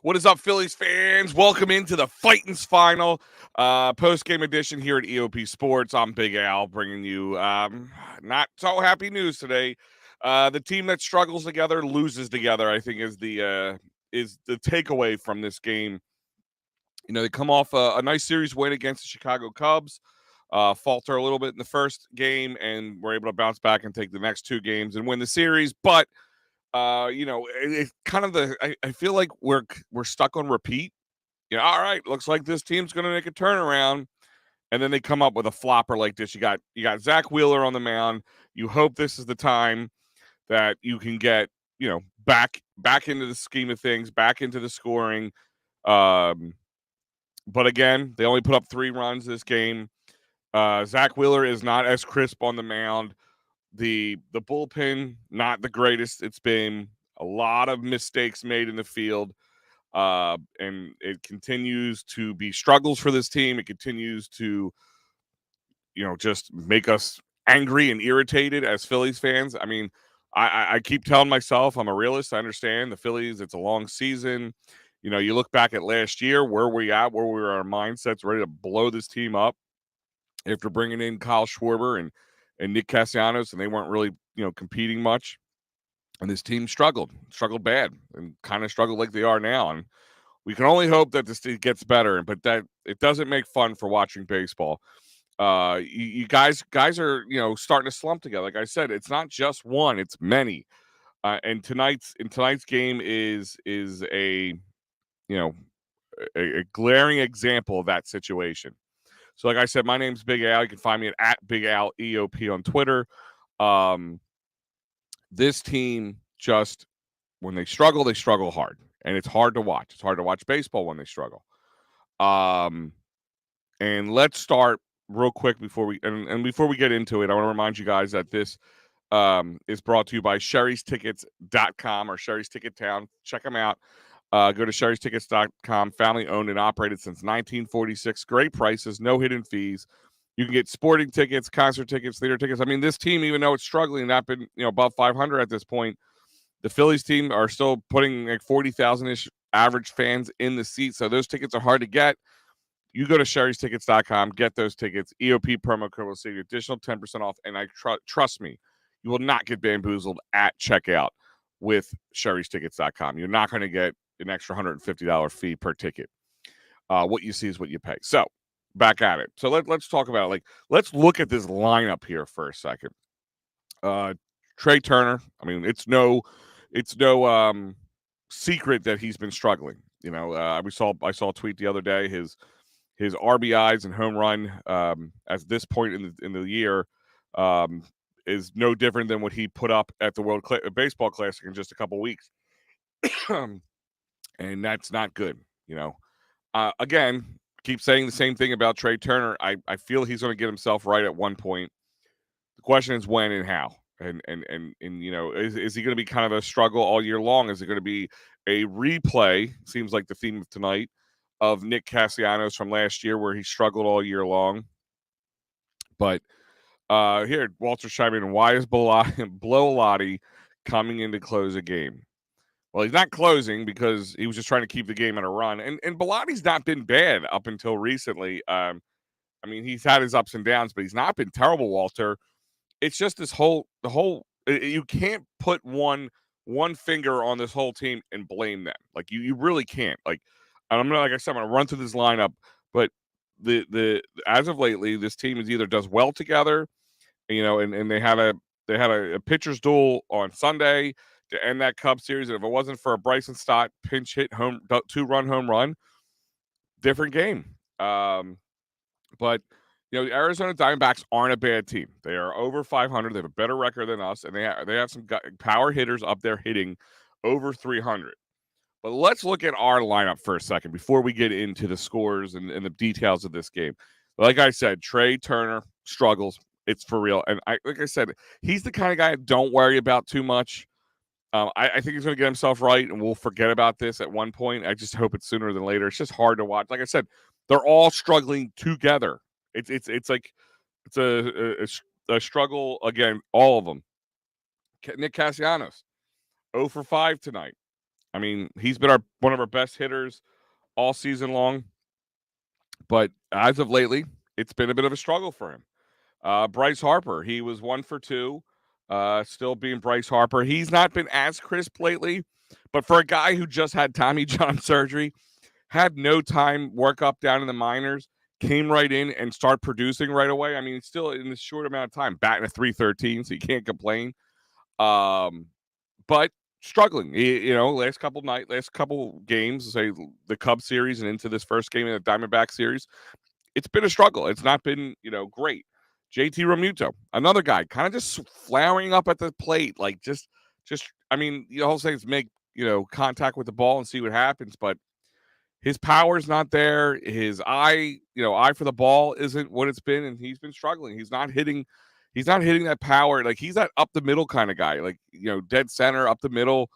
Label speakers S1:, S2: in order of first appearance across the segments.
S1: What is up, Phillies fans? Welcome into the Phightins final post-game edition here at EOP Sports. I'm Big Al, bringing you not so happy news today. The team that struggles together loses together, I think, is the takeaway from this game. You know, they come off a nice series win against the Chicago Cubs, falter a little bit in the first game, and were able to bounce back and take the next two games and win the series. But it's kind of I feel like we're stuck on repeat. All right, looks like this team's going to make a turnaround, and then they come up with a flopper like this. You got Zach Wheeler on the mound. You hope this is the time that you can get back into the scheme of things, back into the scoring. But again, they only put up 3 runs this game. Zach Wheeler is not as crisp on the mound. The bullpen, not the greatest it's been. A lot of mistakes made in the field. And it continues to be struggles for this team. It continues to, just make us angry and irritated as Phillies fans. I mean, I keep telling myself I'm a realist. I understand the Phillies, it's a long season. You look back at last year, where we were our mindsets ready to blow this team up after bringing in Kyle Schwarber and Nick Castellanos, and they weren't really, competing much. And this team struggled bad, and kind of struggled like they are now. And we can only hope that this gets better, but that it doesn't make fun for watching baseball. You guys are, starting to slump together. Like I said, it's not just one, it's many. And tonight's game is a, a glaring example of that situation. So, like I said, my name's Big Al. You can find me at Big Al EOP on Twitter. This team just, when they struggle hard, and it's hard to watch. It's hard to watch baseball when they struggle. And let's start real quick before we get into it. I want to remind you guys that this is brought to you by Sherry'sTickets.com or Sherry's Ticket Town. Check them out. Go to Sherry'sTickets.com. Family owned and operated since 1946. Great prices, no hidden fees. You can get sporting tickets, concert tickets, theater tickets. I mean, this team, even though it's struggling, not been above 500 at this point, the Phillies team are still putting like 40,000-ish average fans in the seats. So those tickets are hard to get. You go to Sherry'sTickets.com, get those tickets. EOP promo code will save you additional 10% off. And I trust me, you will not get bamboozled at checkout with Sherry'sTickets.com. You're not going to get an extra $150 fee per ticket. What you see is what you pay. So back at it. So let's talk about it. Like, let's look at this lineup here for a second. Trey Turner. I mean, it's no secret that he's been struggling. I saw a tweet the other day. His RBIs and home run at this point in the year is no different than what he put up at the World Baseball Classic in just a couple weeks, and that's not good. Again, keep saying the same thing about Trey Turner. I feel he's going to get himself right at one point. The question is when and how. And is he going to be kind of a struggle all year long? Is it going to be a replay? Seems like the theme of tonight of Nick Castellanos from last year, where he struggled all year long. But here, Walter Scheiman, why is Blow coming in to close a game? Well, he's not closing because he was just trying to keep the game at a run. And Belotti's not been bad up until recently. I mean, he's had his ups and downs, but he's not been terrible, Walter. It's just you can't put one finger on this whole team and blame them. Like you really can't. Like, and I'm gonna run through this lineup, but the as of lately, this team is either does well together, and they had a pitcher's duel on Sunday to end that Cubs series. And if it wasn't for a Bryson Stott pinch hit 2-run home run, different game. But the Arizona Diamondbacks aren't a bad team. They are over 500. They have a better record than us, and they have some power hitters up there hitting over 300. But let's look at our lineup for a second before we get into the scores and the details of this game. Like I said, Trey Turner struggles. It's for real. And like I said, he's the kind of guy I don't worry about too much. I think he's going to get himself right, and we'll forget about this at one point. I just hope it's sooner than later. It's just hard to watch. Like I said, they're all struggling together. It's like it's a struggle again. All of them. Nick Castellanos, 0 for 5 tonight. I mean, he's been one of our best hitters all season long, but as of lately, it's been a bit of a struggle for him. Bryce Harper, he was 1 for 2, still being Bryce Harper. He's not been as crisp lately, but for a guy who just had Tommy John surgery, had no time work up down in the minors, came right in and start producing right away. I mean, still in this short amount of time, batting a 313, so you can't complain. But struggling, last couple games, say the Cubs series and into this first game in the Diamondback series, it's been a struggle. It's not been, great. JT Realmuto, another guy, kind of just flowering up at the plate, like just. I mean, the whole thing is make contact with the ball and see what happens, but his power's not there. His eye for the ball isn't what it's been, and he's been struggling. He's not hitting that power. Like he's that up the middle kind of guy, like dead center, up the middle.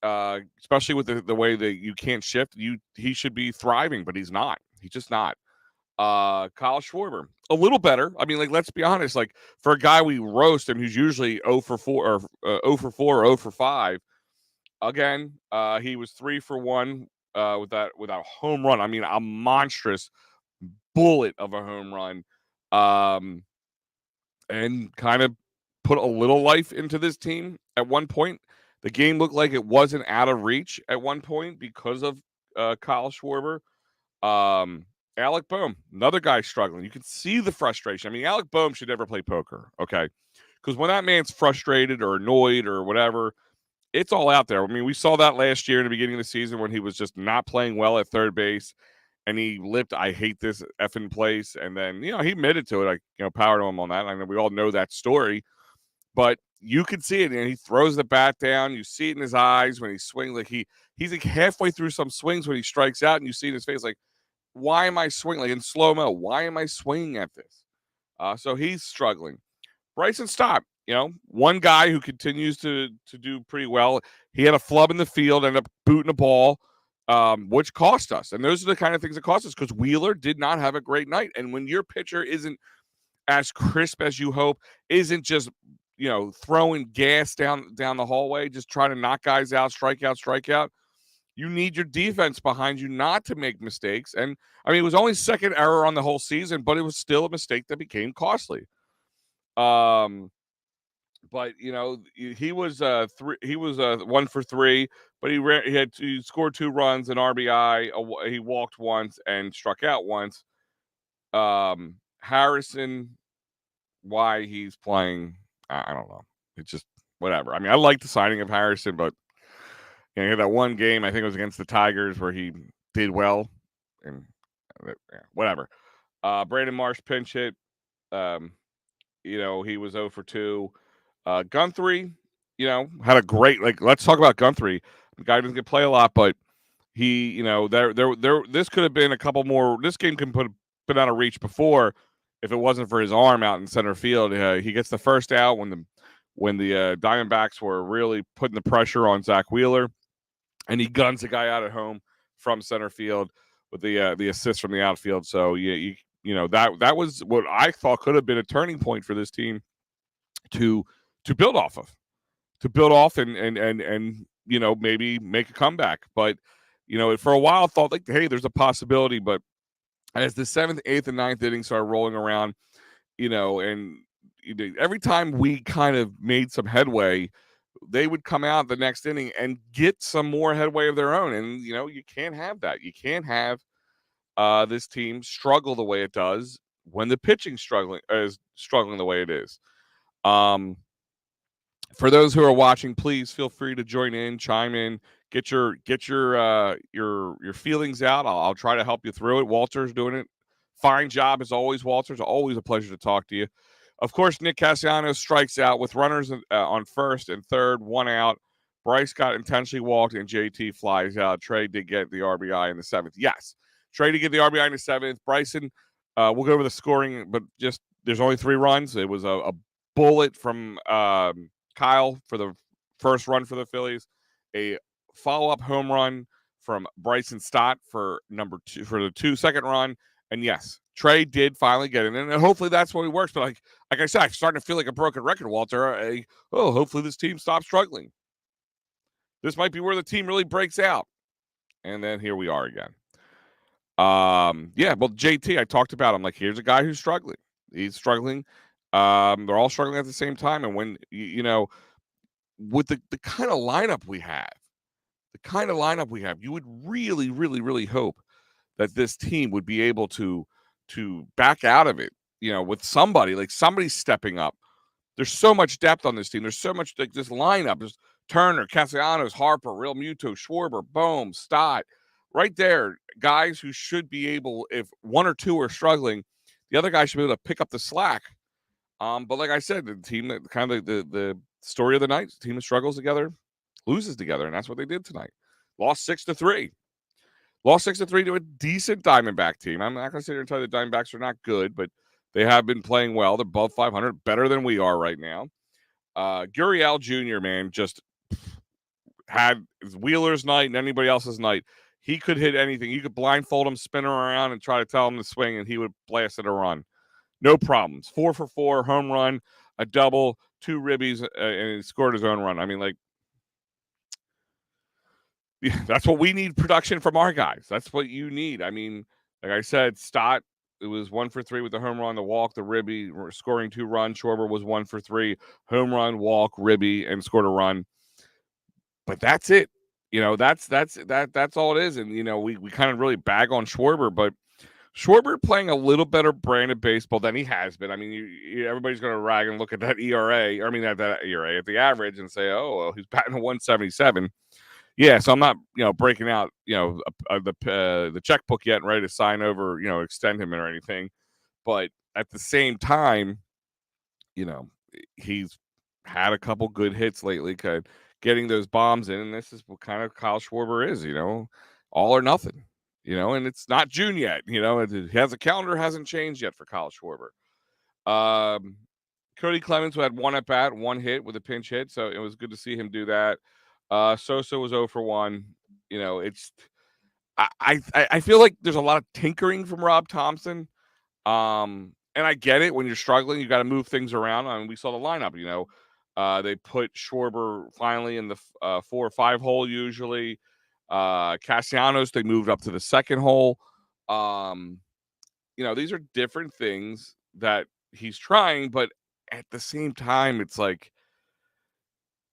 S1: Especially with the way that you can't shift, he should be thriving, but he's not. He's just not. Kyle Schwarber, a little better. I mean, like let's be honest, like for a guy we roast and who's usually 0 for 4 or 0 for 4 or 0 for 5. Again, he was 3 for 1 with a home run. I mean, a monstrous bullet of a home run, and kind of put a little life into this team. At one point, the game looked like it wasn't out of reach at one point because of Kyle Schwarber. Alec Boehm, another guy struggling. You can see the frustration. I mean, Alec Boehm should never play poker, okay? Because when that man's frustrated or annoyed or whatever, it's all out there. I mean, we saw that last year in the beginning of the season when he was just not playing well at third base and he lipped, I hate this effing place. And then, he admitted to it. I, power to him on that. I mean, we all know that story, but you can see it. And he throws the bat down. You see it in his eyes when he swings. Like he's like halfway through some swings when he strikes out and you see in his face, like, why am I swinging? Like in slow-mo, why am I swinging at this? So he's struggling. Bryson Stott, one guy who continues to do pretty well. He had a flub in the field, ended up booting a ball, which cost us. And those are the kind of things that cost us because Wheeler did not have a great night. And when your pitcher isn't as crisp as you hope, isn't just throwing gas down the hallway, just trying to knock guys out, strike out. You need your defense behind you not to make mistakes. And I mean, it was only second error on the whole season, but it was still a mistake that became costly. But he was 1 for 3, but he scored 2 runs, an RBI, he walked once and struck out once. Harrison, why he's playing, I don't know. It's just whatever. I mean, I like the signing of Harrison, but he had that one game, I think it was against the Tigers, where he did well, and whatever. Brandon Marsh pinch hit. He was 0 for 2. Guthrie, had a great, let's talk about Guthrie. The guy doesn't get play a lot, but he, this could have been a couple more. This game could have been out of reach before if it wasn't for his arm out in center field. He gets the first out when the Diamondbacks were really putting the pressure on Zach Wheeler, and he guns the guy out at home from center field with the assist from the outfield. So that was what I thought could have been a turning point for this team to build off and maybe make a comeback. But for a while I thought like, hey, there's a possibility. But as the 7th, 8th, and 9th innings started rolling around, and every time we kind of made some headway, they would come out the next inning and get some more headway of their own. And you can't have that. You can't have this team struggle the way it does when the pitching is struggling the way it is. For those who are watching, please feel free to join in, chime in, get your feelings out. I'll try to help you through it. Walter's doing it. Fine job as always, Walter. It's always a pleasure to talk to you. Of course, Nick Castellanos strikes out with runners on first and third, 1 out. Bryce got intentionally walked, and JT flies out. Trey did get the RBI in the 7th. Yes, Trey did get the RBI in the 7th. Bryson, we'll go over the scoring, but just there's only 3 runs. It was a bullet from Kyle for the first run for the Phillies, a follow-up home run from Bryson Stott for number 2 for the 2-second run, and yes, Trey did finally get it, and hopefully that's what he works. But like I said, I'm starting to feel like a broken record, Walter. Hopefully this team stops struggling. This might be where the team really breaks out. And then here we are again. Yeah, well, JT, I talked about him. Like, here's a guy who's struggling. He's struggling. They're all struggling at the same time. And when, with the kind of lineup we have, you would really, really, really hope that this team would be able to back out of it, with somebody stepping up. There's so much depth on this team. There's so much, like, this lineup. There's Turner, Castellanos, Harper, Real Muto, Schwarber, Bohm, Stott. Right there, guys who should be able, if one or two are struggling, the other guy should be able to pick up the slack. But like I said, the team that kind of the story of the night, the team that struggles together loses together, and that's what they did tonight. Lost 6-3. Lost 6-3 to a decent Diamondback team. I'm not going to sit here and tell you the Diamondbacks are not good, but they have been playing well. They're above 500, better than we are right now. Gurriel Jr., man, just had his Wheeler's night and anybody else's night. He could hit anything. You could blindfold him, spin him around, and try to tell him to swing, and he would blast it a run. No problems. 4 for 4, home run, a double, 2 ribbies, and he scored his own run. I mean, like, that's what we need, production from our guys. That's what you need. I mean, like I said, Stott, it was 1 for 3 with the home run, the walk, the ribby, scoring 2 runs. Schwarber was 1 for 3, home run, walk, ribby, and scored a run. But that's it. That's all it is. And we kind of really bag on Schwarber, but Schwarber playing a little better brand of baseball than he has been. I mean, everybody's going to rag and look at that ERA. I mean, at that ERA, at the average, and say, oh, well, he's batting a 177. Yeah, so I'm not, breaking out, the checkbook yet and ready to sign over, extend him or anything. But at the same time, he's had a couple good hits lately, getting those bombs in, and this is what kind of Kyle Schwarber is, all or nothing, and it's not June yet, it has a calendar hasn't changed yet for Kyle Schwarber. Cody Clemens, who had 1 at bat, 1 hit with a pinch hit, so it was good to see him do that. Sosa was 0 for 1. It's I feel like there's a lot of tinkering from Rob Thompson. And I get it. When you're struggling, you got to move things around. I mean, we saw the lineup, they put Schwarber finally in the 4 or 5 hole usually. Castellanos, they moved up to the 2nd hole. These are different things that he's trying, but at the same time, it's like,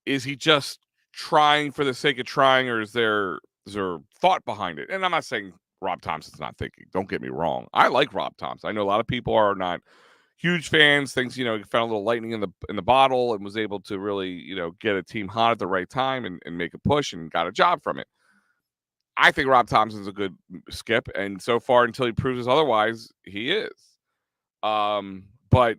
S1: is he just trying for the sake of trying, or is there thought behind it? And I'm not saying Rob Thompson's not thinking. Don't get me wrong. I like Rob Thompson. I know a lot of people are not huge fans. Thinks he found a little lightning in the bottle and was able to really get a team hot at the right time and make a push and got a job from it. I think Rob Thompson's a good skip, and so far, until he proves us otherwise, he is. But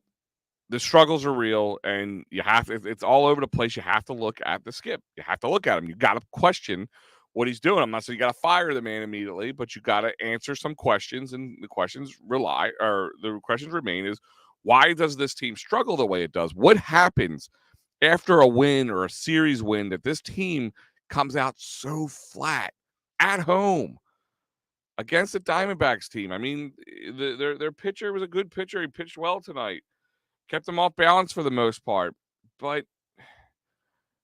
S1: the struggles are real, and it's all over the place. You have to look at the skip. You have to look at him. You got to question what he's doing. I'm not saying you got to fire the man immediately, but you got to answer some questions, and the questions remain is, why does this team struggle the way it does? What happens after a win or a series win that this team comes out so flat at home against the Diamondbacks team? I mean, their pitcher was a good pitcher. He pitched well tonight. Kept them off balance for the most part. But,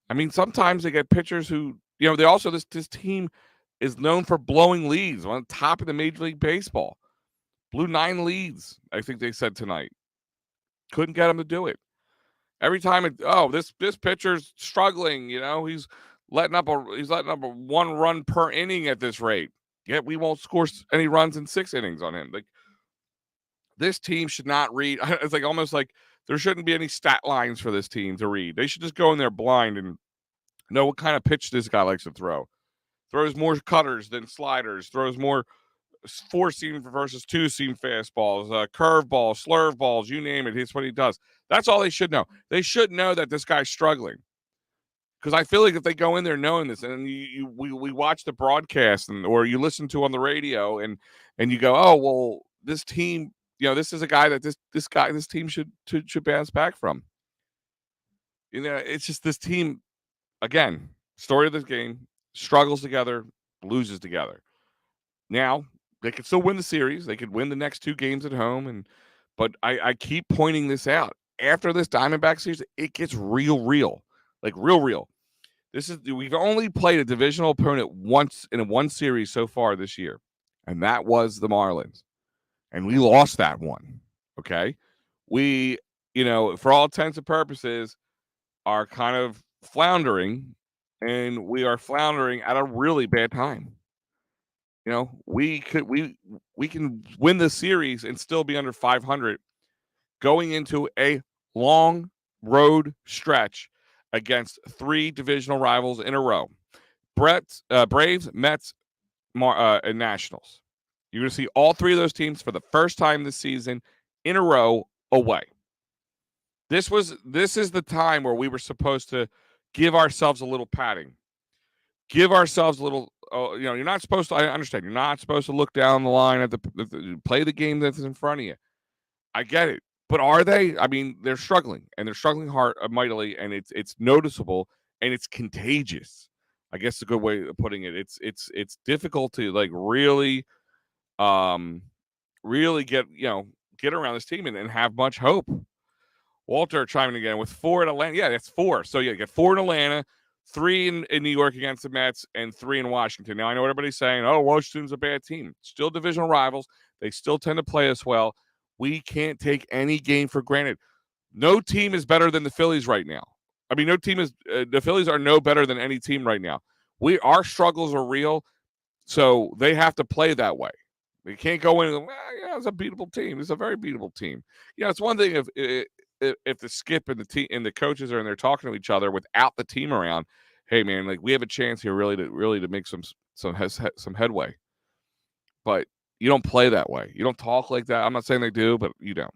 S1: I mean, sometimes they get pitchers who, they also, this team is known for blowing leads on top of the Major League Baseball. Blew 9 leads, I think they said tonight. Couldn't get them to do it. Every time this pitcher's struggling, he's letting up a 1 run per inning at this rate. Yet we won't score any runs in 6 innings on him. Like, this team should not read. It's like almost like there shouldn't be any stat lines for this team to read. They should just go in there blind and know what kind of pitch this guy likes to throw. Throws more cutters than sliders. Throws more 4-seam versus 2-seam fastballs, curveballs, slurve balls, you name it. It's what he does. That's all they should know. They should know that this guy's struggling. Because I feel like if they go in there knowing this, and we watch the broadcast or you listen to on the radio, and you go, oh well, this team, this is a guy that this team should bounce back from. It's just this team, again, story of this game, struggles together, loses together. Now, they could still win the series. They could win the next 2 games at home, but I keep pointing this out. After this Diamondback series, it gets real. Like real. We've only played a divisional opponent once in one series so far this year, and that was the Marlins, and we lost that one. Okay, we, for all intents and purposes, are kind of floundering, and we are floundering at a really bad time. We can win the series and still be under 500 going into a long road stretch against 3 divisional rivals in a row. Braves, Mets, and Nationals. You're going to see all 3 of those teams for the first time this season in a row away. This is the time where we were supposed to give ourselves a little padding. Give ourselves a little, you're not supposed to, I understand, you're not supposed to look down the line at play the game that's in front of you. I get it. But are they? I mean, they're struggling, and they're struggling hard, mightily, and it's noticeable, and it's contagious. I guess a good way of putting it. It's difficult to really get around this team and have much hope. Walter chiming again with 4 in Atlanta. Yeah, that's 4. So you get 4 in Atlanta, 3 in New York against the Mets, and 3 in Washington. Now I know everybody's saying, "Oh, Washington's a bad team." Still divisional rivals. They still tend to play us well. We can't take any game for granted. No team is better than the Phillies right now. I mean, no team is. The Phillies are no better than any team right now. Our struggles are real, so they have to play that way. We can't go in and go, yeah, it's a beatable team. It's a very beatable team. It's one thing if the skip and the team and the coaches are in there talking to each other without the team around. Hey, man, like we have a chance here really to make some headway. But you don't play that way. You don't talk like that. I'm not saying they do, but you don't.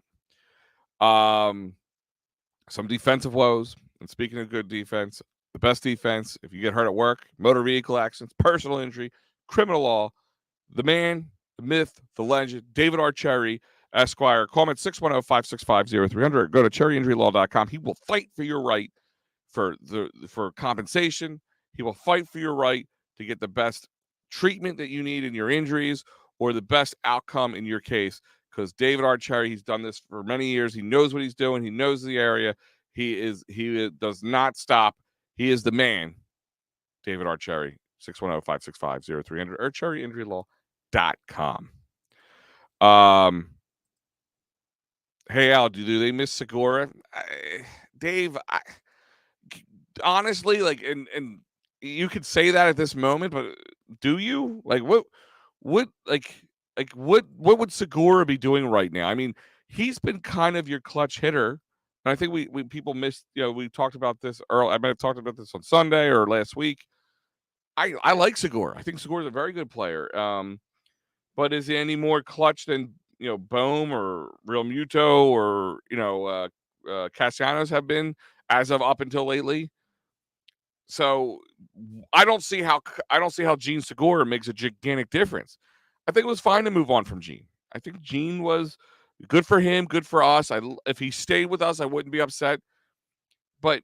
S1: Some defensive woes. And speaking of good defense, the best defense, if you get hurt at work, motor vehicle accidents, personal injury, criminal law, the man, the myth, the legend, David R. Cherry, Esquire. Call him at 610-565-0300. Go to cherryinjurylaw.com. He will fight for your right for compensation. He will fight for your right to get the best treatment that you need in your injuries or the best outcome in your case. Because David R. Cherry, he's done this for many years. He knows what he's doing. He knows the area. He does not stop. He is the man. David R. Cherry, 610-565-0300 or cherryinjurylaw.com. Hey, Al, do they miss Segura? Dave, honestly, like, and you could say that at this moment, but do you? Like, what would Segura be doing right now? I mean, he's been kind of your clutch hitter. And I think we people missed, we talked about this early. I might have talked about this on Sunday or last week. I like Segura. I think Segura's a very good player. But is he any more clutch than, Bohm or Real Muto or, Castellanos have been as of up until lately? So I don't see how Gene Segura makes a gigantic difference. I think it was fine to move on from Gene. I think Gene was good for him, good for us. If he stayed with us, I wouldn't be upset. But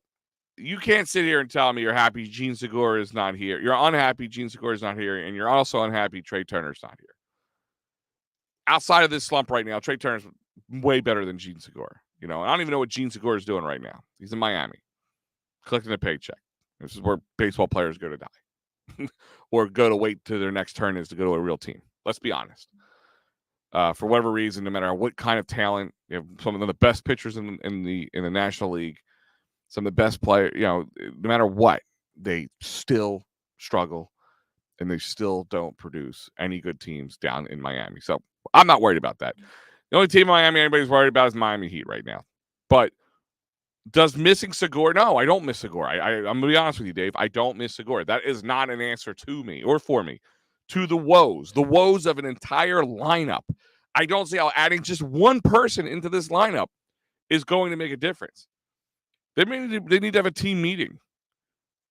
S1: you can't sit here and tell me you're happy Gene Segura is not here. You're unhappy Gene Segura is not here, and you're also unhappy Trey Turner's not here. Outside of this slump right now, Trey Turner's way better than Gene Segura. I don't even know what Gene Segura is doing right now. He's in Miami, collecting a paycheck. This is where baseball players go to die or go to wait till their next turn is to go to a real team. Let's be honest. For whatever reason, no matter what kind of talent, you have some of the best pitchers in the National League, some of the best players, no matter what, they still struggle and they still don't produce any good teams down in Miami. So I'm not worried about that. The only team in Miami anybody's worried about is Miami Heat right now. But does missing Segura? No, I don't miss Segura. I'm going to be honest with you, Dave. I don't miss Segura. That is not an answer to me or for me. To the woes of an entire lineup. I don't see how adding just one person into this lineup is going to make a difference. They need to have a team meeting.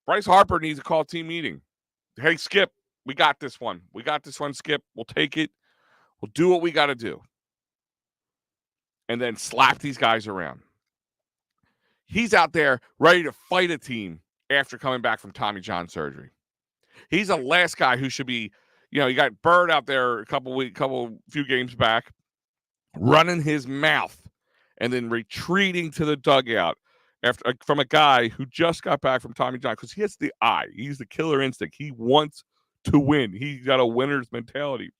S1: Bryce Harper needs to call a team meeting. Hey, Skip, we got this one. We got this one, Skip. We'll take it. We'll do what we got to do. And then slap these guys around. He's out there ready to fight a team after coming back from Tommy John surgery. He's the last guy who should be, you got Bird out there a few games back, running his mouth and then retreating to the dugout after from a guy who just got back from Tommy John because he has the eye. He's the killer instinct. He wants to win. He's got a winner's mentality.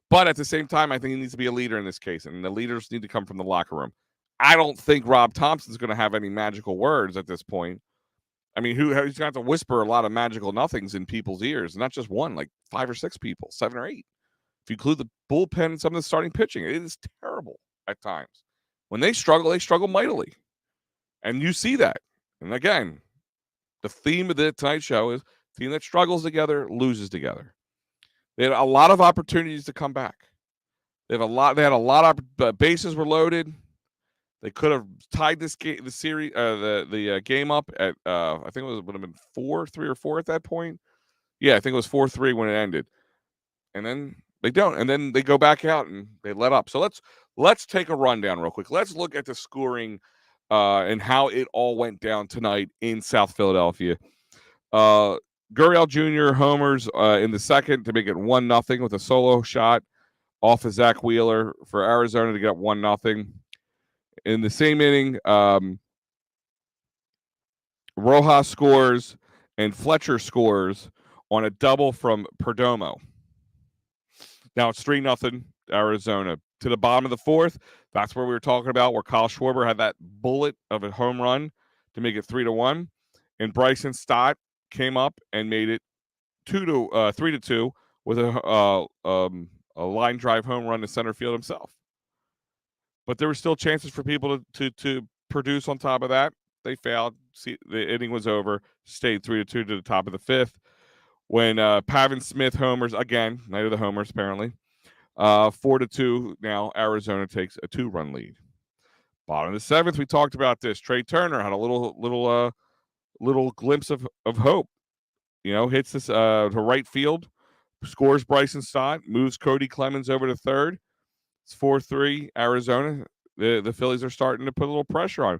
S1: But at the same time, I think he needs to be a leader in this case, and the leaders need to come from the locker room. I don't think Rob Thompson's going to have any magical words at this point. I mean, he's going to have to whisper a lot of magical nothings in people's ears, not just one, like 5 or 6 people, 7 or 8. If you include the bullpen and some of the starting pitching, it is terrible at times. When they struggle mightily. And you see that. And again, the theme of the Tonight Show is team that struggles together loses together. They had a lot of opportunities to come back. They had a lot of bases were loaded. They could have tied the game up at I think it would have been 4-3 or 4 at that point. Yeah, I think it was 4-3 when it ended. And then they don't. And then they go back out and they let up. So let's take a rundown real quick. Let's look at the scoring and how it all went down tonight in South Philadelphia. Gurriel Jr. homers in the second to make it 1-0 with a solo shot off of Zach Wheeler for Arizona to get 1-0. In the same inning, Rojas scores and Fletcher scores on a double from Perdomo. Now it's 3-0 Arizona. To the bottom of the fourth, that's where we were talking about, where Kyle Schwarber had that bullet of a home run to make it 3-1. And Bryson Stott came up and made it 3-2 with a line drive home run to center field himself. But there were still chances for people to produce on top of that. They failed. See, the inning was over. Stayed 3-2 to the top of the fifth. When Pavin Smith homers again, night of the homers apparently. 4-2. Now Arizona takes a 2-run lead. Bottom of the seventh, we talked about this. Trey Turner had a little glimpse of hope. Hits this to right field, scores Bryson Stott, moves Cody Clemens over to third. It's 4-3 Arizona. The Phillies are starting to put a little pressure on.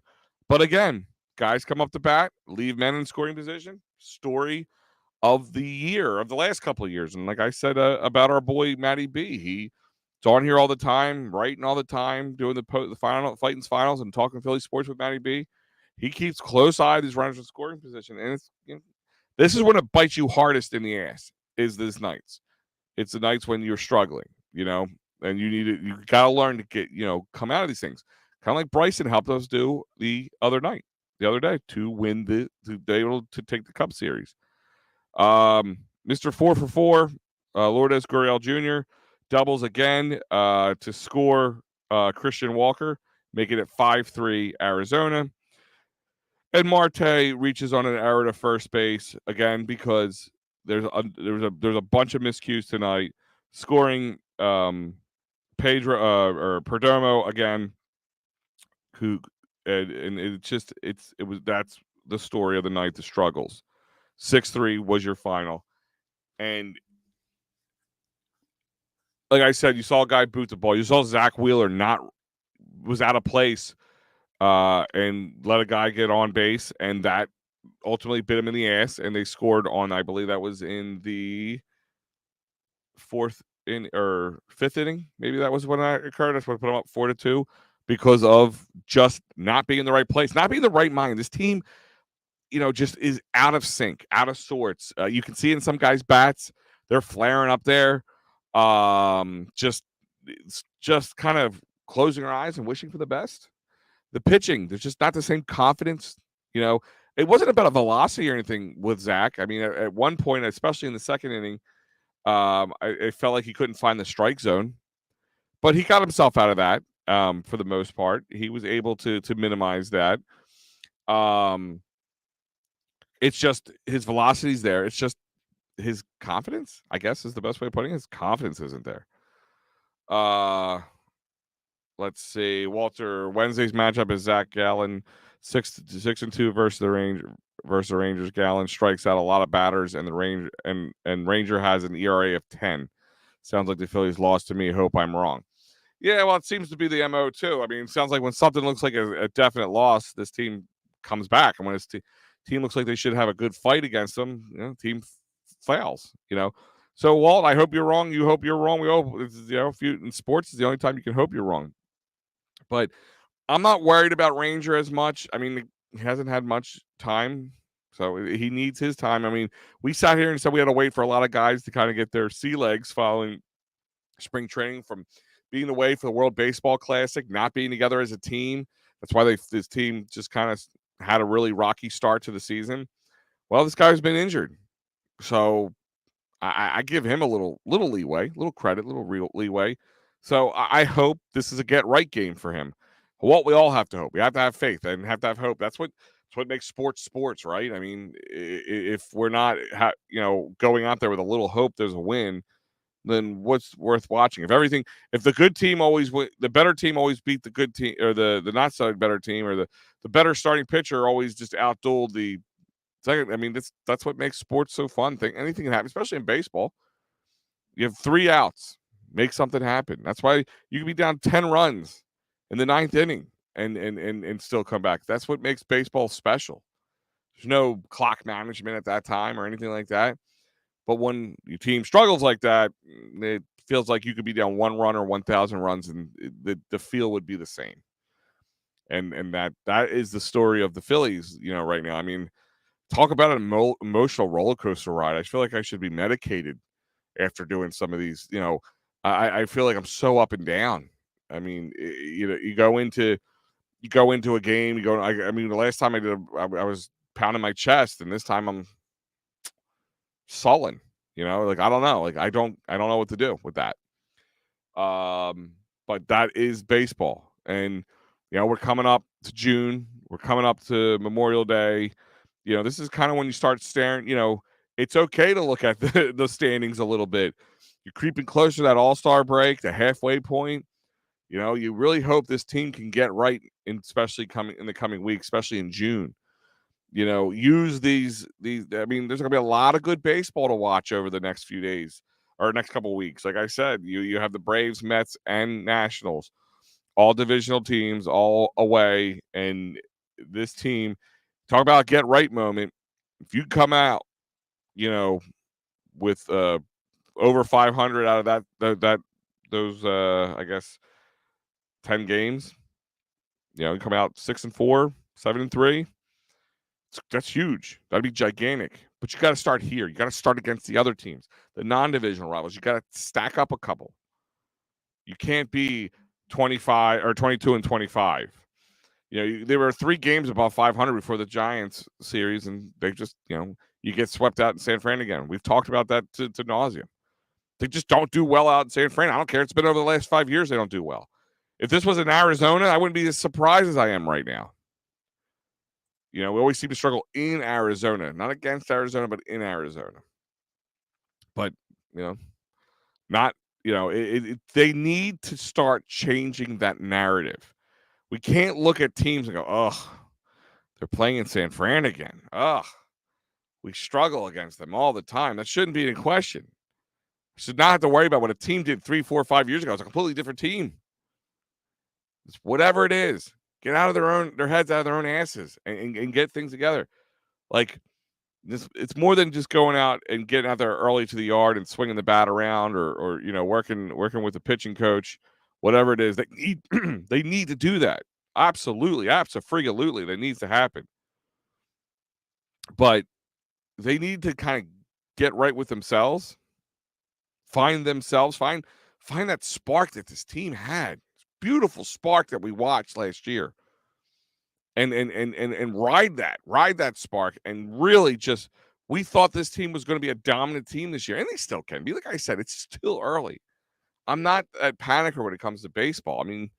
S1: But again, guys come up to bat, leave men in scoring position. Story of the year, of the last couple of years. And like I said about our boy Matty B, he's on here all the time, writing all the time, doing the Phightins finals and talking Philly sports with Matty B. He keeps close eye these runners in scoring position. And it's this is when it bites you hardest in the ass, is this nights. It's the nights when you're struggling, and you got to learn to get, come out of these things. Kind of like Bryson helped us do the other day to win to be able to take the Cup Series. Mr. 4 for 4, Lourdes Gurriel Jr. doubles again to score Christian Walker, making it 5-3 Arizona. And Marte reaches on an error to first base again because there's a bunch of miscues tonight, scoring Pedro or Perdomo again, who and that's the story of the night, the struggles. 6-3 was your final. And like I said, you saw a guy boot the ball. You saw Zach Wheeler was out of place and let a guy get on base, and that ultimately bit him in the ass, and they scored on, I believe that was in the fifth inning. Maybe that was when that occurred. That's what put them up 4-2 because of just not being in the right place, not being in the right mind. This team, just is out of sync, out of sorts. You can see in some guys' bats, they're flaring up there. Just kind of closing our eyes and wishing for the best. The pitching, there's just not the same confidence. It wasn't about a velocity or anything with Zach. I mean, at one point, especially in the second inning, it felt like he couldn't find the strike zone, but he got himself out of that for the most part. He was able to minimize that. It's just his velocity's there. It's just his confidence, I guess, is the best way of putting it. His confidence isn't there. Let's see. Walter, Wednesday's matchup is Zach Gallen, 6-2 versus the Rangers. Gallen strikes out a lot of batters, and Ranger has an ERA of 10. Sounds like the Phillies lost to me. Hope I'm wrong. Yeah, well, it seems to be the MO too. I mean, it sounds like when something looks like a definite loss, this team comes back, and when his team looks like they should have a good fight against them, team fails. So Walt, I hope you're wrong. You hope you're wrong. We hope in sports is the only time you can hope you're wrong. But I'm not worried about Ranger as much. I mean, he hasn't had much time, so he needs his time. I mean, we sat here and said we had to wait for a lot of guys to kind of get their sea legs following spring training from being away for the World Baseball Classic, not being together as a team. That's why this team just kind of had a really rocky start to the season. Well, this guy's been injured, so I give him a little leeway, little credit, little real leeway. So I hope this is a get right game for him. What we all have to hope. We have to have faith and have to have hope. That's what makes sports, right? I mean, if we're not, going out there with a little hope, there's a win. Then what's worth watching? If the good team always the better team always beat the good team, or the not so better team, or the better starting pitcher always just outdueled the second. I mean, that's what makes sports so fun. Anything can happen, especially in baseball. You have 3 outs, make something happen. That's why you can be down 10 runs in the 9th inning and still come back. That's what makes baseball special. There's no clock management at that time or anything like that. But when your team struggles like that, it feels like you could be down 1 run or 1,000 runs, and the feel would be the same. And that is the story of the Phillies, right now. I mean, talk about an emotional roller coaster ride. I feel like I should be medicated after doing some of these. I feel like I'm so up and down. I mean, you go into a game. I mean, the last time I was pounding my chest, and this time I'm sullen. Like I don't know. Like I don't know what to do with that. But that is baseball, and we're coming up to June. We're coming up to Memorial Day. This is kind of when you start staring. It's okay to look at the standings a little bit. You're creeping closer to that All-Star break, the halfway point. You really hope this team can get right, especially coming in the coming weeks, especially in June. Use these. I mean, there's going to be a lot of good baseball to watch over the next few days or next couple of weeks. Like I said, you have the Braves, Mets, and Nationals, all divisional teams, all away, and this team. Talk about a get right moment. If you come out, with over 500 out of those I guess 10 games, you come out 6-4, 7-3. That's huge. That'd be gigantic. But you got to start here. You got to start against the other teams, the non-divisional rivals. You got to stack up a couple. You can't be 25 or 22-25. There were 3 games above 500 before the Giants series, and they just, you get swept out in San Fran again. We've talked about that to nauseam. They just don't do well out in San Fran. I don't care. It's been over the last 5 years they don't do well. If this was in Arizona, I wouldn't be as surprised as I am right now. We always seem to struggle in Arizona, not against Arizona, but in Arizona. But, not, they need to start changing that narrative. We can't look at teams and go, oh, they're playing in San Fran again. Oh, we struggle against them all the time. That shouldn't be in question. You should not have to worry about what a team did 3, 4, 5 years ago. It's a completely different team. It's whatever it is. Get out of their heads out of their own asses and get things together. Like this, it's more than just going out and getting out there early to the yard and swinging the bat around, or working with the pitching coach, whatever it is. They need they need to do that. Absolutely, absolutely, that needs to happen. But they need to kind of get right with themselves, find that spark that this team had. Beautiful spark that we watched last year. And ride that spark, and really just, we thought this team was going to be a dominant team this year, and they still can be. Like I said, it's still early. I'm not a panicker when it comes to baseball. I mean,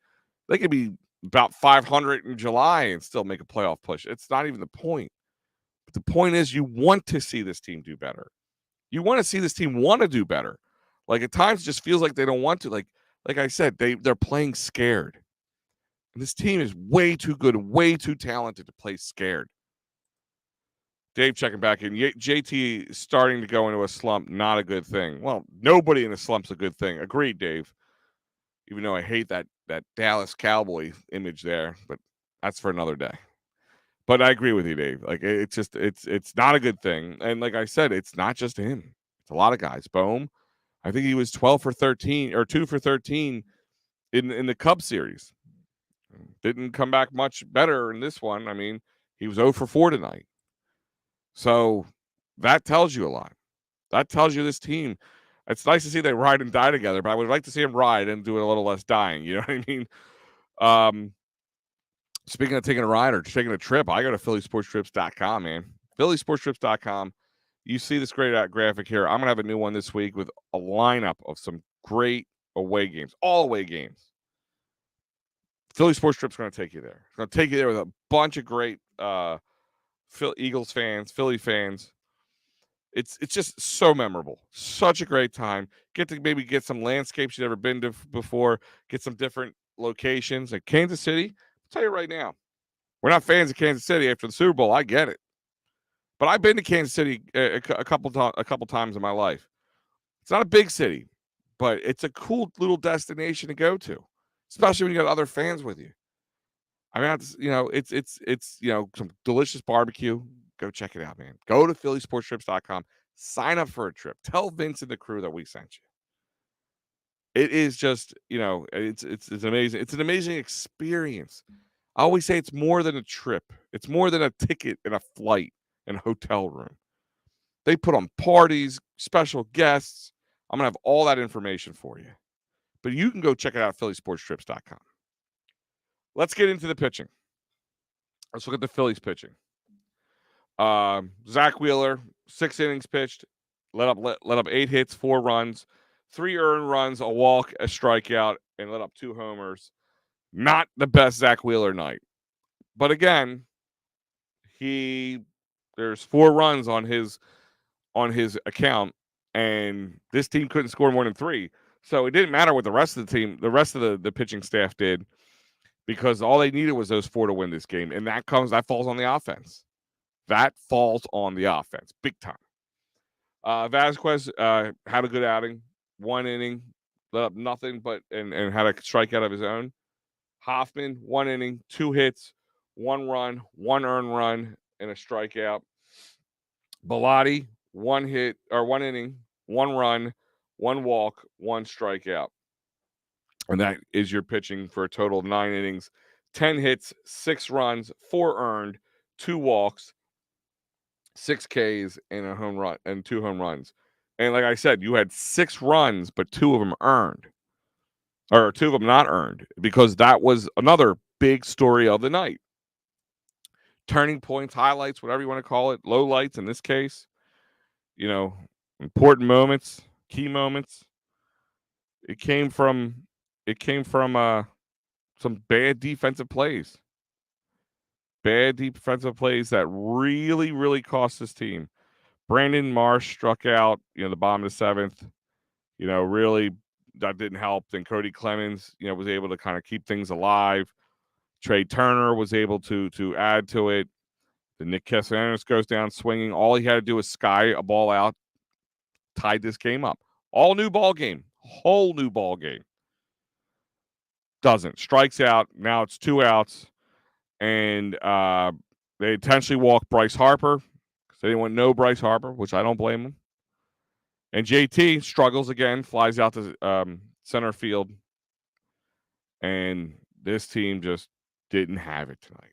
S1: they could be about 500 in July and still make a playoff push. It's not even the point. But the point is, you want to see this team do better. You want to see this team want to do better. Like at times, it just feels like they don't want to. Like I said, they're playing scared. And this team is way too good, way too talented to play scared. Dave checking back in. JT starting to go into a slump, not a good thing. Well, nobody in a slump's a good thing. Agreed, Dave. Even though I hate that Dallas Cowboy image there, but that's for another day. But I agree with you, Dave. Like it's not a good thing. And like I said, it's not just him. It's a lot of guys. Bohm, I think he was 12 for 13 or 2 for 13 in the Cubs series. Didn't come back much better in this one. I mean, he was 0 for 4 tonight. So that tells you a lot. That tells you this team. It's nice to see they ride and die together, but I would like to see them ride and do a little less dying. You know what I mean? Speaking of taking a ride or taking a trip, I go to phillysportstrips.com, man. phillysportstrips.com. You see this great graphic here. I'm going to have a new one this week with a lineup of some great away games, all away games. Philly Sports Trip's going to take you there. It's going to take you there with a bunch of great Eagles fans, Philly fans. It's just so memorable. Such a great time. Get to maybe get some landscapes you've never been to before. Get some different locations. Like Kansas City, I'll tell you right now, we're not fans of Kansas City after the Super Bowl. I get it. But I've been to Kansas City a couple times in my life. It's not a big city, but it's a cool little destination to go to, especially when you got other fans with you. I mean, it's some delicious barbecue. Go check it out, man. Go to phillysportstrips.com. Sign up for a trip. Tell Vince and the crew that we sent you. It is just, it's amazing. It's an amazing experience. I always say it's more than a trip. It's more than a ticket and a flight and a hotel room. They put on parties, special guests. I'm going to have all that information for you. But you can go check it out at phillysportstrips.com. Let's get into the pitching. Let's look at the Phillies pitching. Zach Wheeler, 6 innings pitched, let up 8 hits, 4 runs, 3 earned runs, a walk, a strikeout, and let up 2 homers. Not the best Zach Wheeler night. But again, there's 4 runs on his account, and this team couldn't score more than 3. So it didn't matter what the rest of the pitching staff did, because all they needed was those 4 to win this game, and that falls on the offense. That falls on the offense, big time. Vasquez had a good outing, 1 inning, let up nothing and had a strikeout of his own. Hoffman, 1 inning, 2 hits, 1 run, 1 earned run, and a strikeout. Bellotti, 1 inning, 1 run, 1 walk, 1 strikeout. And that is your pitching for a total of 9 innings, 10 hits, 6 runs, 4 earned, 2 walks, 6 Ks, and a home run and 2 home runs. And like I said, you had 6 runs, but 2 of them earned. Or 2 of them not earned, because that was another big story of the night. Turning points, highlights, whatever you want to call it, low lights in this case. Important moments, key moments. It came from some bad defensive plays. Bad defensive plays that really, really cost this team. Brandon Marsh struck out, the bottom of the 7th. Really that didn't help. Then Cody Clemens, was able to kind of keep things alive. Trey Turner was able to add to it. Then Nick Castellanos goes down swinging. All he had to do was sky a ball out, tied this game up. All new ball game. Whole new ball game. Doesn't. Strikes out. Now it's 2 outs. And they intentionally walked Bryce Harper because they didn't want no Bryce Harper, which I don't blame them. And JT struggles again, flies out to center field. And this team just didn't have it tonight.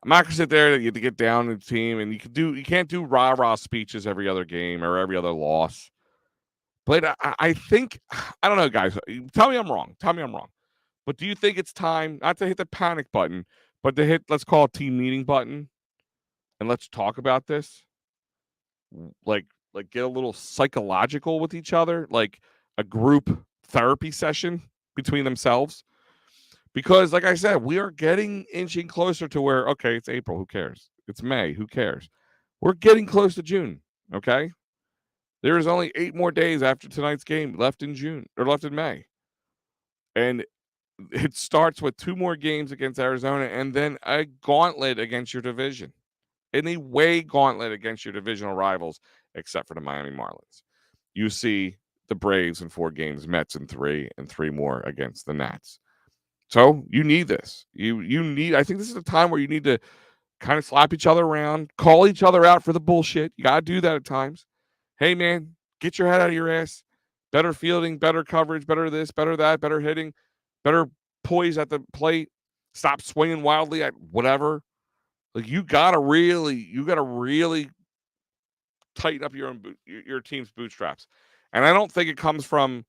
S1: I'm not gonna sit there to get down to the team, and you can't do rah-rah speeches every other game or every other loss. But I think, I don't know, guys. Tell me I'm wrong. But do you think it's time not to hit the panic button, but to hit, let's call it, team meeting button, and let's talk about this? Like get a little psychological with each other, like a group therapy session between themselves. Because, like I said, we are inching closer to where, okay, it's April, who cares? It's May, who cares? We're getting close to June, okay? There is only 8 more days after tonight's game left in May. And it starts with 2 more games against Arizona and then a gauntlet against your division. An away gauntlet against your divisional rivals, except for the Miami Marlins. You see the Braves in 4 games, Mets in 3, and 3 more against the Nats. So you need this. I think this is a time where you need to kind of slap each other around, call each other out for the bullshit. You got to do that at times. Hey, man, get your head out of your ass. Better fielding, better coverage, better this, better that, better hitting. better poise at the plate, stop swinging wildly at whatever. Like you gotta really tighten up your team's bootstraps. And I don't think it comes from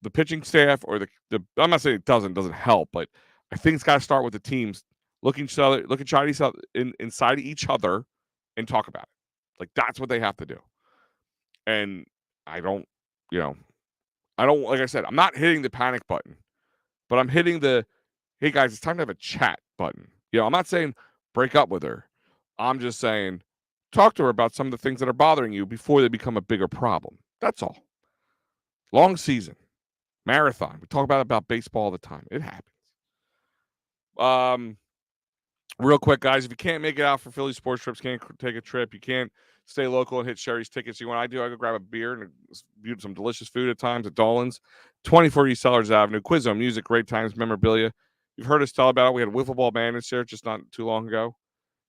S1: the pitching staff or the I'm not saying it doesn't help, but I think it's got to start with the teams looking inside each other and talk about it. Like that's what they have to do. And I don't, you know, like I said, I'm not hitting the panic button, but I'm hitting the hey guys, it's time to have a chat button. I'm not saying break up with her. I'm just saying talk to her about some of the things that are bothering you before they become a bigger problem. That's all. Long season, marathon. We talk about baseball all the time. It happens. Real quick, guys, if you can't make it out for Philly sports trips, can't take a trip, you can't stay local and hit Sherry's tickets. You know what I do? I go grab a beer and some delicious food at times at Dolan's, 24 East Sellers Avenue. Quiz Zone music, great times, memorabilia. You've heard us tell about it. We had Wiffle Ball Bandits there just not too long ago.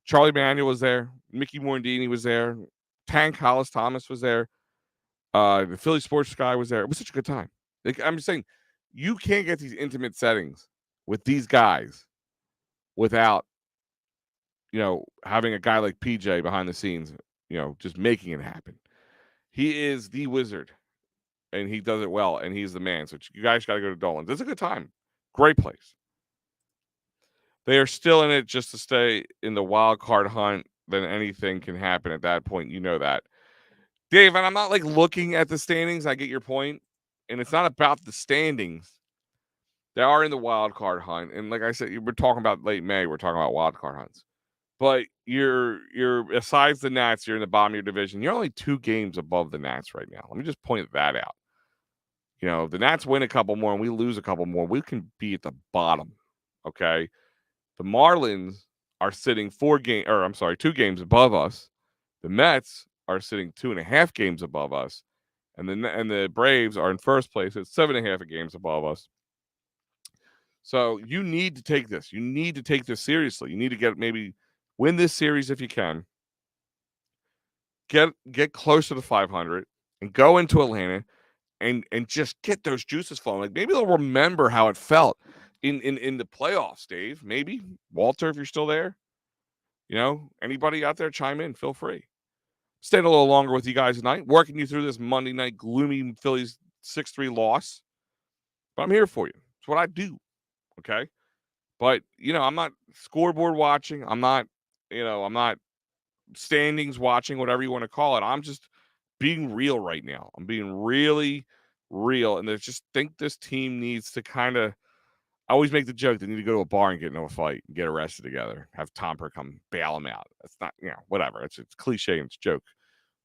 S1: Charlie Manuel was there. Mickey Morandini was there. Tank Hollis Thomas was there. The Philly Sports Guy was there. It was such a good time. Like, I'm just saying, you can't get these intimate settings with these guys without, having a guy like PJ behind the scenes, just making it happen. He is the wizard, and he does it well, and he's the man. So you guys got to go to Dolan's. It's a good time. Great place. They are still in it just to stay in the wild card hunt. Then anything can happen at that point. You know that. Dave, and I'm not like looking at the standings. I get your point. And it's not about the standings. They are in the wild card hunt. And like I said, we're talking about late May. We're talking about wild card hunts. But you're besides the Nats, you're in the bottom of your division. You're only 2 games above the Nats right now. Let me just point that out. If the Nats win a couple more and we lose a couple more, we can be at the bottom. Okay. The Marlins are sitting 2 games above us. The Mets are sitting 2.5 games above us. And the Braves are in first place at 7.5 games above us. So you need to take this. You need to take this seriously. You need to win this series if you can. Get closer to 500 and go into Atlanta and just get those juices flowing. Like maybe they'll remember how it felt in the playoffs, Dave. Maybe Walter, if you're still there. Anybody out there chime in, feel free. Stayed a little longer with you guys tonight, working you through this Monday night gloomy Phillies 6-3 loss. But I'm here for you. It's what I do. Okay. But, I'm not scoreboard watching. I'm not standings watching, whatever you want to call it. I'm just being real right now. I'm being really real. And I just think this team needs to I always make the joke they need to go to a bar and get into a fight and get arrested together. Have Tomper come bail them out. That's not, whatever. It's cliche and it's a joke.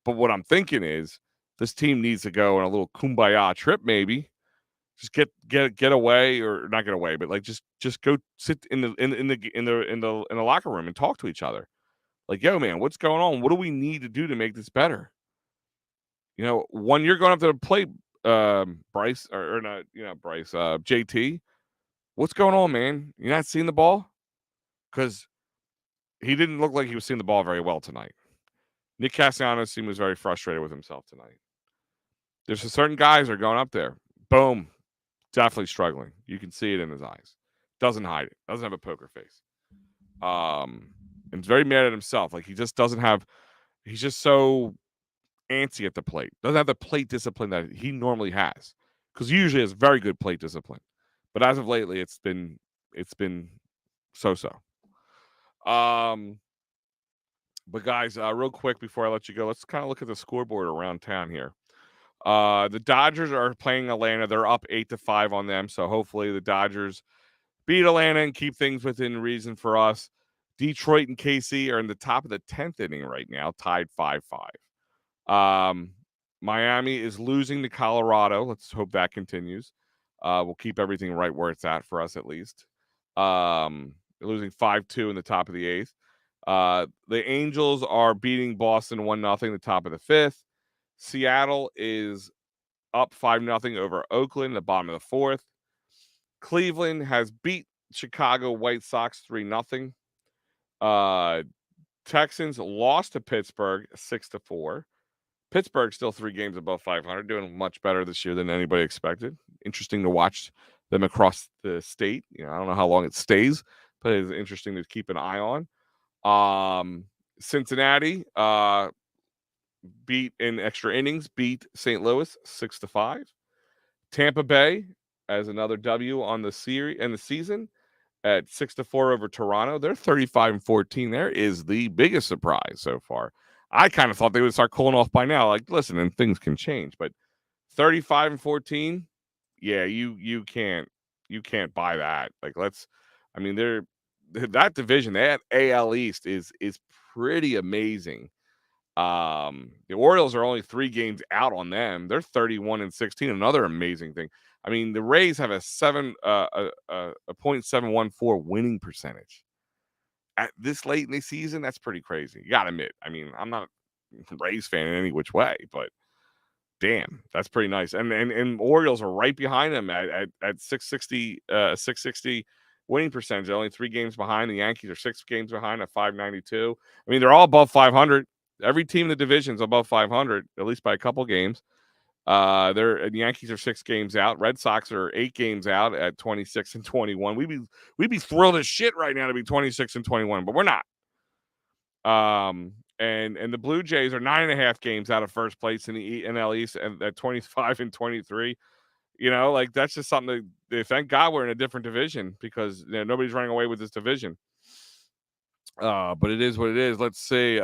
S1: But what I'm thinking is this team needs to go on a little kumbaya trip, maybe. Just get away, or not get away, but like just go sit in the locker room and talk to each other. Like, yo, man, what's going on? What do we need to do to make this better? When you're going up to the plate, Bryce or not, Bryce, JT. What's going on, man? You're not seeing the ball? Because he didn't look like he was seeing the ball very well tonight. Nick Castellanos seemed very frustrated with himself tonight. There's certain guys that are going up there. Boom. Definitely struggling. You can see it in his eyes. Doesn't hide it. Doesn't have a poker face. And he's very mad at himself. Like he just doesn't have. He's just so antsy at the plate. Doesn't have the plate discipline that he normally has. Because he usually has very good plate discipline. But as of lately, it's been so-so. But guys, real quick before I let you go, let's kind of look at the scoreboard around town here. The Dodgers are playing Atlanta. They're up 8-5 on them. So hopefully the Dodgers beat Atlanta and keep things within reason for us. Detroit and KC are in the top of the 10th inning right now, tied 5-5. Miami is losing to Colorado. Let's hope that continues. We'll keep everything right where it's at for us, at least. They're losing 5-2 in the top of the 8th. The Angels are beating Boston 1-0, the top of the 5th. Seattle is up 5-0 over Oakland, the bottom of the 4th. Cleveland has beat Chicago White Sox 3-0. Texans lost to Pittsburgh 6-4. Pittsburgh still 3 games above 500, doing much better this year than anybody expected. Interesting to watch them across the state. I don't know how long it stays, but it's interesting to keep an eye on. Cincinnati beat in extra innings, beat St. Louis 6-5. Tampa Bay as another W on the series and the season at 6-4 over Toronto. They're 35-14. There is the biggest surprise so far. I kind of thought they would start cooling off by now. Like, listen, and things can change, but 35-14, yeah, you can't buy that. Like, they're that division, that AL East is pretty amazing. The Orioles are only 3 games out on them. They're 31-16. Another amazing thing. The Rays have a 0.714 winning percentage at this late in the season. That's pretty crazy. You gotta admit. I'm not a Rays fan in any which way, but damn, that's pretty nice. And Orioles are right behind them at 660 winning percentage. They're only 3 games behind. The Yankees are 6 games behind at 592. They're all above 500. Every team in the division is above 500, at least by a couple games. The Yankees are 6 games out. Red Sox are 8 games out at 26-21. We'd be thrilled as shit right now to be 26-21, but we're not. And the Blue Jays are 9.5 games out of first place in the NL East and at 25-23. That's just something that thank God we're in a different division because nobody's running away with this division. But it is what it is. Let's see.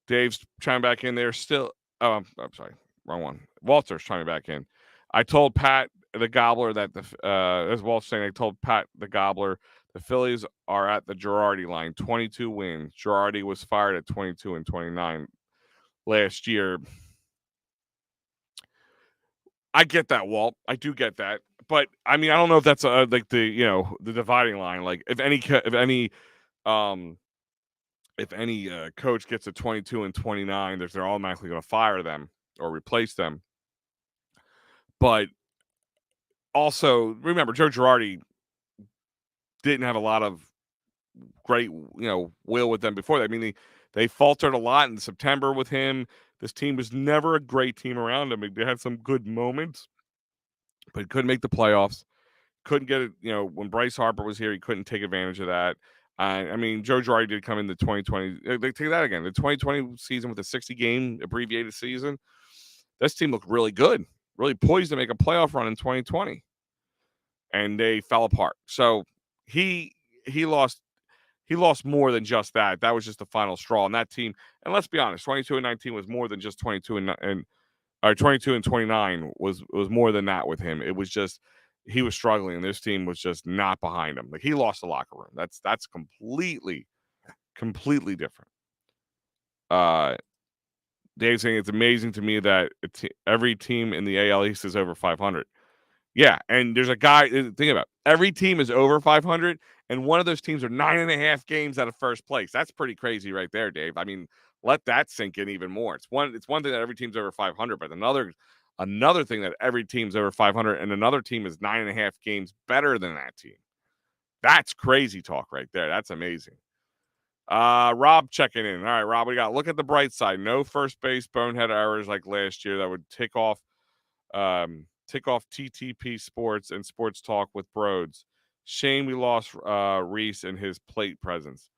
S1: Dave's chiming back in there still. Oh, I'm sorry. Wrong one. Walter's chiming back in. I told Pat the Gobbler that as Walter's saying, I told Pat the Gobbler the Phillies are at the Girardi line, 22 wins. Girardi was fired at 22-29 last year. I get that, Walt. I do get that. But I don't know if that's like the dividing line. Like if any coach gets a 22-29, they're automatically going to fire them or replace them. But also, remember, Joe Girardi didn't have a lot of great, will with them before that. They faltered a lot in September with him. This team was never a great team around him. They had some good moments, but couldn't make the playoffs. Couldn't get it, when Bryce Harper was here, he couldn't take advantage of that. Joe Girardi did come in the 2020. They take that again. The 2020 season with a 60-game abbreviated season. This team looked really good, really poised to make a playoff run in 2020, and they fell apart. So he lost more than just that. That was just the final straw on that team. And let's be honest, 22-19 was more than just 22-29 was more than that with him. It was just he was struggling, and this team was just not behind him. Like he lost the locker room. That's completely different. Dave's saying it's amazing to me that every team in the AL East is over 500. Yeah, and there's a guy. Think about it. Every team is over 500, and one of those teams are 9.5 games out of first place. That's pretty crazy, right there, Dave. Let that sink in even more. It's one thing that every team's over 500, but another thing that every team's over 500, and another team is 9.5 games better than that team. That's crazy talk right there. That's amazing. Rob checking in. All right, Rob, we got look at the bright side. No first base bonehead errors like last year that would tick off TTP Sports and Sports Talk with Broads. Shame we lost Reese and his plate presence.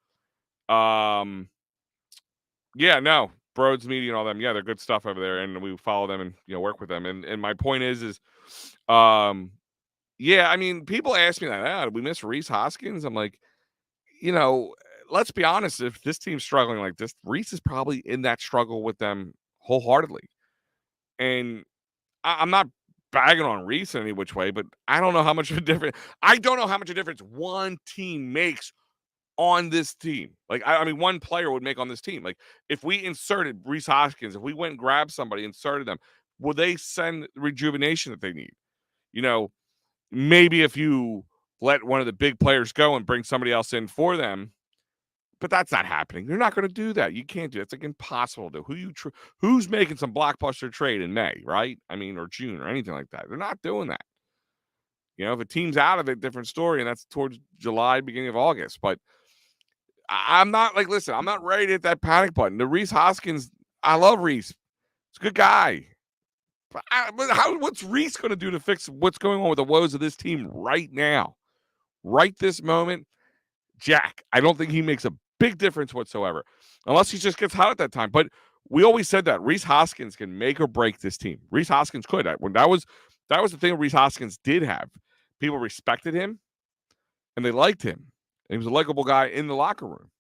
S1: Yeah, no, Broads Media and all them. Yeah, they're good stuff over there, and we follow them and work with them. And my point is yeah, people ask me that. Did we miss Reese Hoskins? I'm like, let's be honest. If this team's struggling like this, Reese is probably in that struggle with them wholeheartedly. And I'm not bagging on Reese in any which way, but I don't know how much of a difference. I don't know how much of a difference one team makes on this team. Like, one player would make on this team. Like, if we inserted Reese Hoskins, if we went and grabbed somebody, inserted them, will they send the rejuvenation that they need? Maybe if you let one of the big players go and bring somebody else in for them, but that's not happening. They're not going to do that. You can't do it. It's like impossible to do. Who's making some blockbuster trade in May, right? Or June or anything like that. They're not doing that. If a team's out of it, different story, and that's towards July, beginning of August. But I'm not listen, I'm not ready to hit that panic button. The Reese Hoskins, I love Reese. He's a good guy. What's Reese going to do to fix what's going on with the woes of this team right now? Right this moment, Jack. I don't think he makes a big difference whatsoever, unless he just gets hot at that time. But we always said that Rhys Hoskins can make or break this team. Rhys Hoskins could. When that was the thing Rhys Hoskins did have. People respected him and they liked him. And he was a likable guy in the locker room.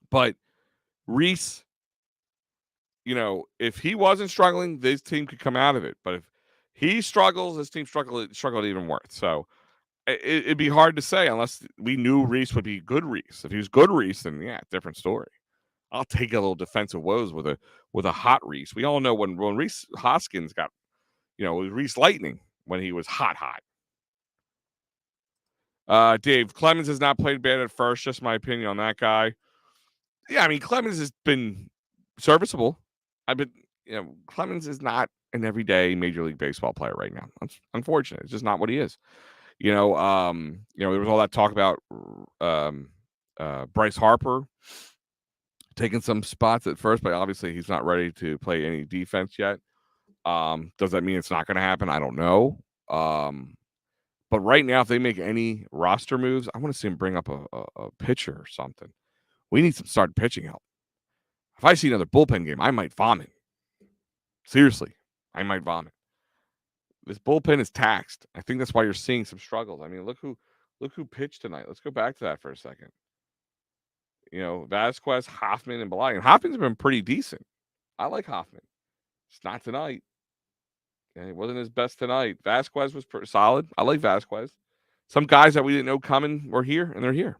S1: But Rhys, if he wasn't struggling, this team could come out of it. But if he struggles, this team struggled even worse. So it'd be hard to say unless we knew Rhys would be good Rhys. If he was good Rhys, then yeah, different story. I'll take a little defensive woes with a hot Rhys. We all know when Rhys Hoskins got, it was Rhys Lightning when he was hot. Dave, Clemens has not played bad at first. Just my opinion on that guy. Yeah, I mean, Clemens has been serviceable. Clemens is not an everyday Major League Baseball player right now. That's unfortunate. It's just not what he is. There was all that talk about Bryce Harper taking some spots at first, but obviously he's not ready to play any defense yet. Does that mean it's not going to happen? I don't know. But right now, if they make any roster moves, I want to see him bring up a pitcher or something. We need some starting pitching help. If I see another bullpen game, I might vomit. Seriously, I might vomit. This bullpen is taxed. I think that's why you're seeing some struggles. I mean, look who pitched tonight. Let's go back to that for a second. Vasquez, Hoffman, and Belay. And Hoffman's been pretty decent. I like Hoffman. It's not tonight. And it wasn't his best tonight. Vasquez was solid. I like Vasquez. Some guys that we didn't know coming were here, and they're here.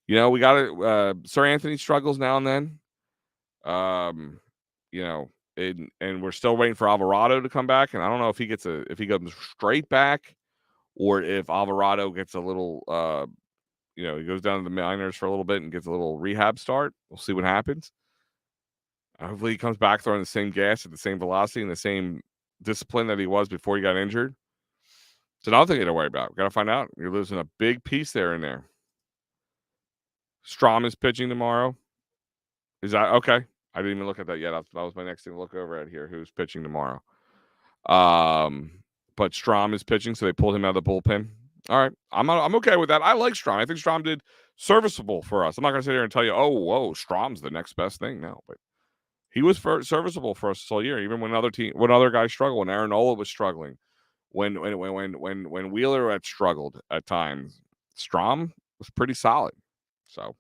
S1: We got Sir Anthony struggles now and then. And we're still waiting for Alvarado to come back. And I don't know if he goes straight back, or if Alvarado gets a little, he goes down to the minors for a little bit and gets a little rehab start. We'll see what happens. Hopefully he comes back throwing the same gas at the same velocity and the same discipline that he was before he got injured. It's another thing to worry about. Got to find out. You're losing a big piece there and there. Strom is pitching tomorrow. Is that okay? I didn't even look at that yet. That was my next thing to look over at here. Who's pitching tomorrow? But Strom is pitching, so they pulled him out of the bullpen. All right, I'm okay with that. I like Strom. I think Strom did serviceable for us. I'm not going to sit here and tell you, whoa, Strom's the next best thing. No, but he was serviceable for us all year, even when other guys struggled. When Aaron Nola was struggling, when Wheeler had struggled at times, Strom was pretty solid. So,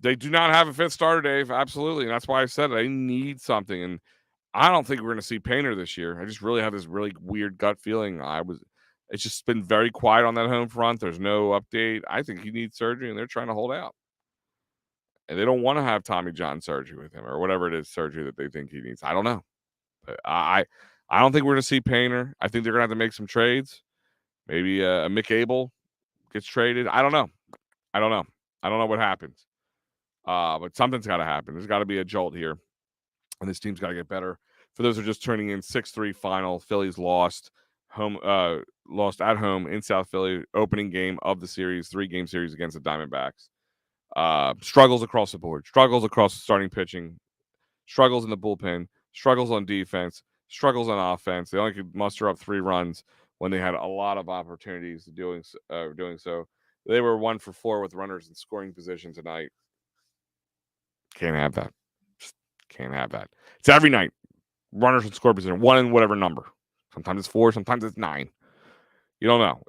S1: they do not have a fifth starter, Dave. Absolutely, and that's why I said they need something. And I don't think we're going to see Painter this year. I just really have this really weird gut feeling. It's just been very quiet on that home front. There's no update. I think he needs surgery, and they're trying to hold out. And they don't want to have Tommy John surgery with him or whatever it is surgery that they think he needs. I don't know. But I don't think we're going to see Painter. I think they're going to have to make some trades. Maybe a Mick Abel gets traded. I don't know. I don't know what happens. But something's got to happen. There's got to be a jolt here. And this team's got to get better. For those who are just turning in, 6-3 final. Phillies lost at home in South Philly. Opening game of the series, 3-game series against the Diamondbacks. Struggles across the board. Struggles across starting pitching. Struggles in the bullpen. Struggles on defense. Struggles on offense. They only could muster up 3 runs when they had a lot of opportunities doing so. They were 1 for 4 with runners in scoring position tonight. Can't have that. Just can't have that. It's every night. Runners in scoring position, 1 in whatever number. Sometimes it's 4, sometimes it's 9. You don't know.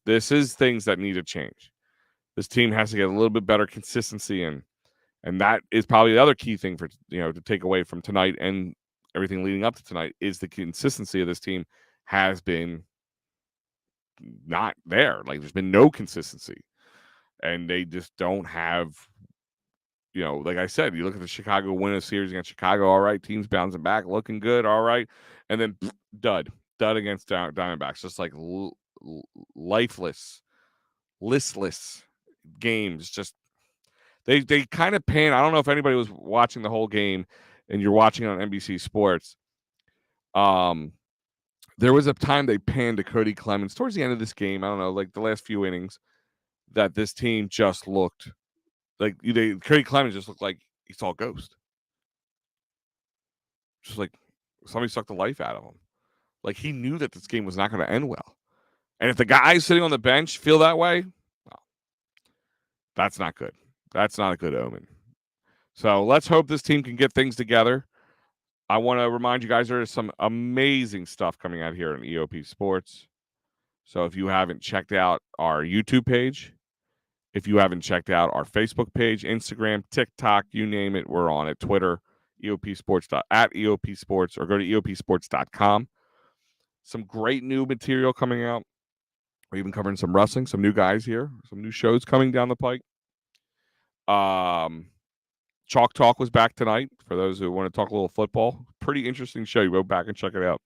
S1: This is things that need to change. This team has to get a little bit better consistency in. And that is probably the other key thing for to take away from tonight and everything leading up to tonight is the consistency of this team has been not there. Like there's been no consistency. And they just don't have, like I said, you look at the Chicago win a series against Chicago, all right, team's bouncing back, looking good, all right. And then dud against Diamondbacks, just like listless games. Just they kind of pan. I don't know if anybody was watching the whole game and you're watching it on NBC Sports. There was a time they panned to Cody Clemens towards the end of this game. I don't know, like the last few innings, that this team just looked like Cody Clemens just looked like he saw a ghost. just like somebody sucked the life out of him. Like he knew that this game was not going to end well. And if the guys sitting on the bench feel that way, well, that's not good. That's not a good omen. So let's hope this team can get things together. I want to remind you guys there is some amazing stuff coming out here in EOP Sports. So if you haven't checked out our YouTube page, if you haven't checked out our Facebook page, Instagram, TikTok, you name it, we're on it. Twitter, at EOP Sports, or go to EOPsports.com. Some great new material coming out. We're even covering some wrestling, some new guys here, some new shows coming down the pike. Chalk Talk was back tonight for those who want to talk a little football. Pretty interesting show. You go back and check it out.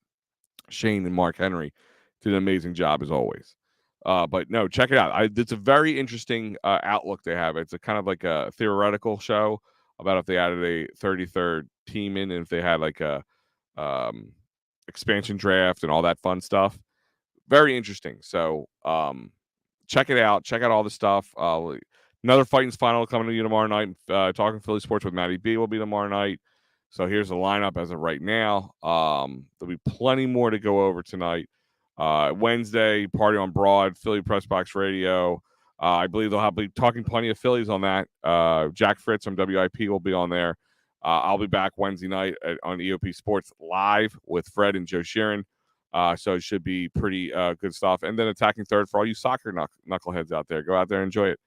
S1: Shane and Mark Henry did an amazing job as always. But no, check it out. It's a very interesting outlook they have. It's a kind of like a theoretical show about if they added a 33rd team in and if they had like a expansion draft and all that fun stuff. Very interesting. So check it out. Check out all the stuff. Another Phightins final coming to you tomorrow night. Talking Philly Sports with Matty B will be tomorrow night. So here's the lineup as of right now. There'll be plenty more to go over tonight. Wednesday, Party on Broad, Philly Press Box Radio. I believe they'll be talking plenty of Phillies on that. Jack Fritz from WIP will be on there. I'll be back Wednesday night on EOP Sports Live with Fred and Joe Sheeran. So it should be pretty good stuff. And then Attacking Third for all you soccer knuckleheads out there. Go out there and enjoy it.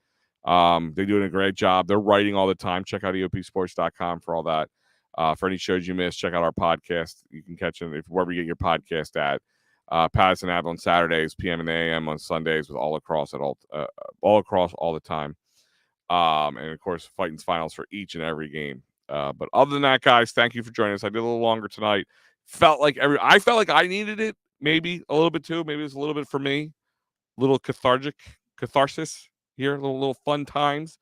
S1: They're doing a great job. They're writing all the time. Check out EOPsports.com for all that. For any shows you missed, check out our podcast. You can catch them wherever you get your podcast at. Patterson Ave on Saturdays, PM and AM on Sundays, with all across all the time. And of course, Phightins finals for each and every game. But other than that, guys, thank you for joining us. I did a little longer tonight. I felt like I needed it, maybe a little bit too. Maybe it's a little bit for me. A little catharsis here, a little fun times.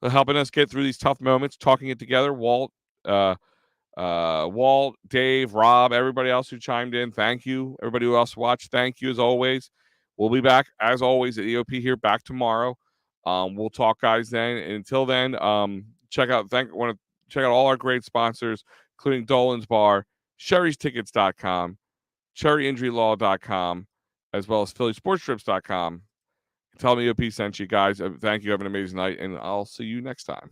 S1: They're helping us get through these tough moments, talking it together. Walt, Dave, Rob, everybody else who chimed in, thank you. Everybody who else watched, thank you as always. We'll be back as always at EOP here back tomorrow. We'll talk, guys, then. And until then, check out all our great sponsors, including Dolan's Bar, Sherry'sTickets.com, CherryInjuryLaw.com, as well as PhillySportsTrips.com. Tell me EOP sent you, guys. Thank you. Have an amazing night, and I'll see you next time.